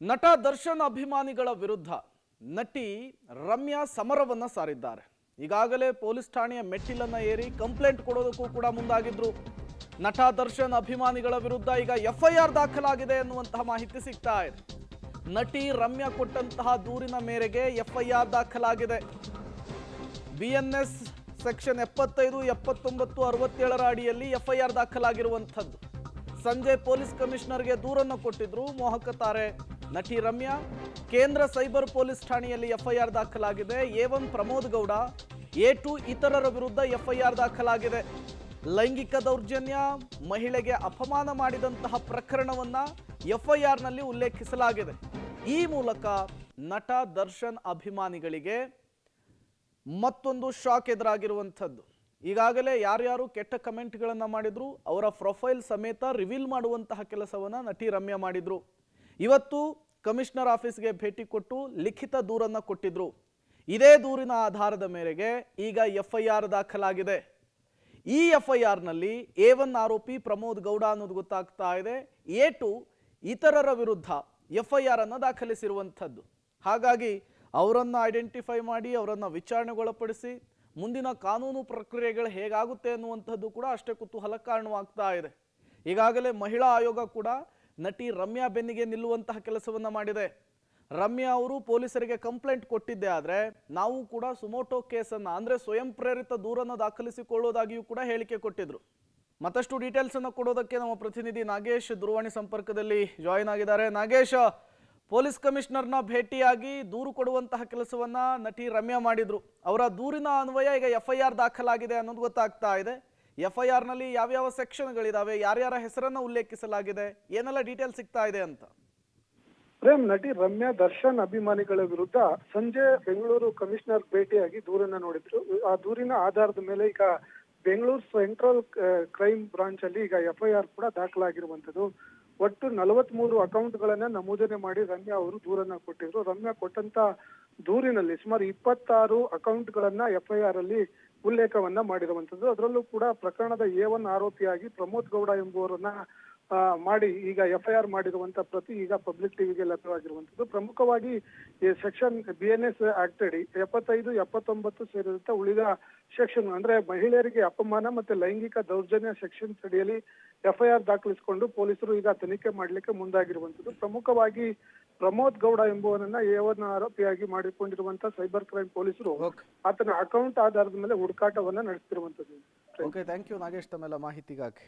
ನಟ ದರ್ಶನ್ ಅಭಿಮಾನಿಗಳ ವಿರುದ್ಧ ನಟಿ ರಮ್ಯಾ ಸಮರವನ್ನ ಸಾರಿದ್ದಾರೆ. ಈಗಾಗಲೇ ಪೊಲೀಸ್ ಠಾಣೆಯ ಮೆಟ್ಟಿಲನ್ನ ಏರಿ ಕಂಪ್ಲೇಂಟ್ ಕೊಡೋದಕ್ಕೂ ಕೂಡ ಮುಂದಾಗಿದ್ರು. ನಟ ದರ್ಶನ್ ಅಭಿಮಾನಿಗಳ ವಿರುದ್ಧ ಈಗ ಎಫ್ಐಆರ್ ದಾಖಲಾಗಿದೆ ಎನ್ನುವಂತಹ ಮಾಹಿತಿ ಸಿಗ್ತಾ ಇದೆ. ನಟಿ ರಮ್ಯಾ ಕೊಟ್ಟಂತಹ ದೂರಿನ ಮೇರೆಗೆ ಎಫ್ಐಆರ್ ದಾಖಲಾಗಿದೆ. ಬಿಎನ್ಎಸ್ ಸೆಕ್ಷನ್ 75, 79, 67ರ ಅಡಿಯಲ್ಲಿ ಎಫ್ಐಆರ್ ದಾಖಲಾಗಿರುವಂಥದ್ದು. ಸಂಜೆ ಪೊಲೀಸ್ ಕಮಿಷನರ್ಗೆ ದೂರನ್ನು ಕೊಟ್ಟಿದ್ರು ಮೋಹಕ ತಾರೆ ನಟಿ ರಮ್ಯಾ. ಕೇಂದ್ರ ಸೈಬರ್ ಪೊಲೀಸ್ ಠಾಣೆಯಲ್ಲಿ ಎಫ್ಐಆರ್ ದಾಖಲಾಗಿದೆ. A1 ಪ್ರಮೋದ್ ಗೌಡ, A2 ಇತರರ ವಿರುದ್ಧ ಎಫ್ಐಆರ್ ದಾಖಲಾಗಿದೆ. ಲೈಂಗಿಕ ದೌರ್ಜನ್ಯ, ಮಹಿಳೆಗೆ ಅಪಮಾನ ಮಾಡಿದಂತಹ ಪ್ರಕರಣವನ್ನ ಎಫ್ಐಆರ್ನಲ್ಲಿ ಉಲ್ಲೇಖಿಸಲಾಗಿದೆ. ಈ ಮೂಲಕ ನಟ ದರ್ಶನ್ ಅಭಿಮಾನಿಗಳಿಗೆ ಮತ್ತೊಂದು ಶಾಕ್ ಎದುರಾಗಿರುವಂಥದ್ದು. ಈಗಾಗಲೇ ಯಾರ್ಯಾರು ಕೆಟ್ಟ ಕಮೆಂಟ್ಗಳನ್ನ ಮಾಡಿದ್ರು ಅವರ ಪ್ರೊಫೈಲ್ ಸಮೇತ ರಿವೀಲ್ ಮಾಡುವಂತಹ ಕೆಲಸವನ್ನ ನಟಿ ರಮ್ಯಾ ಮಾಡಿದ್ರು. ಇವತ್ತು ಕಮಿಷನರ್ ಆಫೀಸ್ಗೆ ಭೇಟಿ ಕೊಟ್ಟು ಲಿಖಿತ ದೂರನ್ನ ಕೊಟ್ಟಿದ್ರು. ಇದೇ ದೂರಿನ ಆಧಾರದ ಮೇರೆಗೆ ಈಗ ಎಫ್ಐಆರ್ ದಾಖಲಾಗಿದೆ. ಈ ಎಫ್ಐಆರ್ನಲ್ಲಿ A1 ಆರೋಪಿ ಪ್ರಮೋದ್ ಗೌಡ ಅನ್ನೋದು ಗೊತ್ತಾಗ್ತಾ ಇದೆ. A2 ಇತರರ ವಿರುದ್ಧ ಎಫ್ಐಆರ್ ಅನ್ನು ದಾಖಲಿಸಿರುವಂಥದ್ದು. ಹಾಗಾಗಿ ಅವರನ್ನು ಐಡೆಂಟಿಫೈ ಮಾಡಿ ಅವರನ್ನು ವಿಚಾರಣೆಗೊಳಪಡಿಸಿ ಮುಂದಿನ ಕಾನೂನು ಪ್ರಕ್ರಿಯೆಗಳು ಹೇಗಾಗುತ್ತೆ ಅನ್ನುವಂಥದ್ದು ಕೂಡ ಅಷ್ಟೇ ಕುತೂಹಲ ಕಾರಣವಾಗ್ತಾ ಇದೆ. ಈಗಾಗಲೇ ಮಹಿಳಾ ಆಯೋಗ ಕೂಡ ನಟಿ ರಮ್ಯಾ ಬೆನ್ನಿಗೆ ನಿಲ್ಲುವಂತಹ ಕೆಲಸವನ್ನ ಮಾಡಿದೆ. ರಮ್ಯಾ ಅವರು ಪೊಲೀಸರಿಗೆ ಕಂಪ್ಲೇಂಟ್ ಕೊಟ್ಟಿದ್ದೆ ಆದ್ರೆ ನಾವು ಕೂಡ ಸುಮೋಟೋ ಕೇಸನ್ನ ಅಂದ್ರೆ ಸ್ವಯಂ ಪ್ರೇರಿತ ದೂರನ್ನು ದಾಖಲಿಸಿಕೊಳ್ಳೋದಾಗಿಯೂ ಕೂಡ ಹೇಳಿಕೆ ಕೊಟ್ಟಿದ್ರು. ಮತ್ತಷ್ಟು ಡೀಟೇಲ್ಸ್ ಅನ್ನು ಕೊಡೋದಕ್ಕೆ ನಮ್ಮ ಪ್ರತಿನಿಧಿ ನಾಗೇಶ್ ದೂರವಾಣಿ ಸಂಪರ್ಕದಲ್ಲಿ ಜಾಯಿನ್ ಆಗಿದ್ದಾರೆ. ನಾಗೇಶ್, ಪೊಲೀಸ್ ಕಮಿಷನರ್ನ ಭೇಟಿಯಾಗಿ ದೂರು ಕೊಡುವಂತಹ ಕೆಲಸವನ್ನ ನಟಿ ರಮ್ಯಾ ಮಾಡಿದ್ರು. ಅವರ ದೂರಿನ ಅನ್ವಯ ಈಗ ಎಫ್ಐಆರ್ ದಾಖಲಾಗಿದೆ ಅನ್ನೋದು ಗೊತ್ತಾಗ್ತಾ ಇದೆ. ಎಫ್ಐಆರ್ ನಲ್ಲಿ ಯಾವ್ಯಾವ ಸೆಕ್ಷನ್ಗಳಿದಾವೆ, ಯಾರ್ಯಾರ ಹೆಸರನ್ನ ಉಲ್ಲೇಖಿಸಲಾಗಿದೆ, ಏನೆಲ್ಲ ಡೀಟೇಲ್ ಸಿಗ್ತಾ ಇದೆ ಅಂತ? ಪ್ರೇಮ್, ನಟಿ ರಮ್ಯಾ ದರ್ಶನ್ ಅಭಿಮಾನಿಗಳ ವಿರುದ್ಧ ಸಂಜೆ ಬೆಂಗಳೂರು ಕಮಿಷನರ್ ಭೇಟಿಯಾಗಿ ದೂರನ್ನ ನೋಡಿದ್ರು. ಆ ದೂರಿನ ಆಧಾರದ ಮೇಲೆ ಈಗ ಬೆಂಗಳೂರು ಸೆಂಟ್ರಲ್ ಕ್ರೈಮ್ ಬ್ರಾಂಚ್ ಅಲ್ಲಿ ಈಗ ಎಫ್ಐಆರ್ ಕೂಡ ದಾಖಲಾಗಿರುವಂತದ್ದು. ಒಟ್ಟು 43 ಅಕೌಂಟ್ಗಳನ್ನ ನಮೂದನೆ ಮಾಡಿ ರಮ್ಯಾ ಅವರು ದೂರನ್ನ ಕೊಟ್ಟಿದ್ರು. ರಮ್ಯಾ ಕೊಟ್ಟಂತ ದೂರಿನಲ್ಲಿ ಸುಮಾರು 26 ಅಕೌಂಟ್ಗಳನ್ನ ಎಫ್ಐಆರ್ ಅಲ್ಲಿ ಉಲ್ಲೇಖವನ್ನ ಮಾಡಿರುವಂತದ್ದು. ಅದರಲ್ಲೂ ಕೂಡ ಪ್ರಕರಣದ A1 ಆರೋಪಿಯಾಗಿ ಪ್ರಮೋದ್ ಗೌಡ ಎಂಬುವರನ್ನ ಮಾಡಿ ಈಗ ಎಫ್ಐಆರ್ ಮಾಡಿರುವಂತ ಪ್ರತಿ ಈಗ ಪಬ್ಲಿಕ್ ಟಿವಿಗೆ ಲಭ್ಯವಾಗಿರುವಂತದ್ದು. ಪ್ರಮುಖವಾಗಿ ಈ ಸೆಕ್ಷನ್ BNS ಆಕ್ಟ್ ಅಡಿ 75, 79 ಸೇರಿದಂತೆ ಉಳಿದ ಸೆಕ್ಷನ್ ಅಂದ್ರೆ ಮಹಿಳೆಯರಿಗೆ ಅಪಮಾನ ಮತ್ತೆ ಲೈಂಗಿಕ ದೌರ್ಜನ್ಯ ಸೆಕ್ಷನ್ಸ್ ಅಡಿಯಲ್ಲಿ ಎಫ್ಐಆರ್ ದಾಖಲಿಸಿಕೊಂಡು ಪೊಲೀಸರು ಈಗ ತನಿಖೆ ಮಾಡ್ಲಿಕ್ಕೆ ಮುಂದಾಗಿರುವಂತದ್ದು. ಪ್ರಮುಖವಾಗಿ ಪ್ರಮೋದ್ ಗೌಡ ಎಂಬುವನನ್ನ A1 ಆರೋಪಿಯಾಗಿ ಮಾಡಿಕೊಂಡಿರುವಂತ ಸೈಬರ್ ಕ್ರೈಮ್ ಪೊಲೀಸರು ಆತನ ಅಕೌಂಟ್ ಆಧಾರದ ಮೇಲೆ ಹುಡುಕಾಟವನ್ನ ನಡೆಸ್ತಿರುವಂತದ್ದು. ಓಕೆ, ಥ್ಯಾಂಕ್ ಯು ನಾಗೇಶ್ ತಮ್ಮೆಲ್ಲ ಮಾಹಿತಿಗಾಗಿ.